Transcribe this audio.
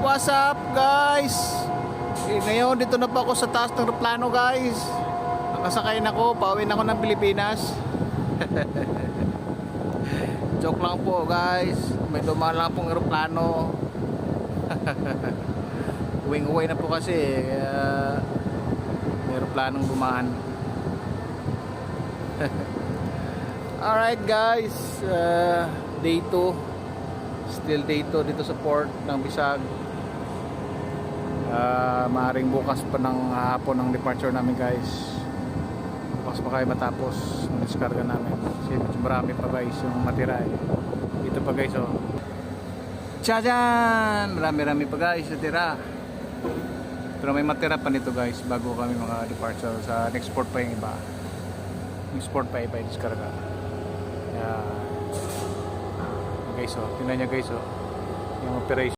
What's up guys? Ngayon dito na po ako sa taas ng aeroplano guys. Nakasakay na ako, pauwi na ako ng Pilipinas. Joke lang po guys. May dumaan lang pong aeroplano. Uwing-uwi na po kasi may aeroplanong dumaan. Alright guys, day 2. Still day 2 dito sa port ng Bisag. Maaring bukas pa ng hapon ang departure namin guys. Bukas pa kayo matapos ang diskarga namin. Kasi marami pa guys yung matira eh. Dito pa guys oh. Tchajan! Marami pa guys natira. Pero may matira pa nito guys bago kami mga departure sa next port pa yung iba. Next port pa iba yung diskarga. Guys oh, tingnan nyo guys oh, yung operation.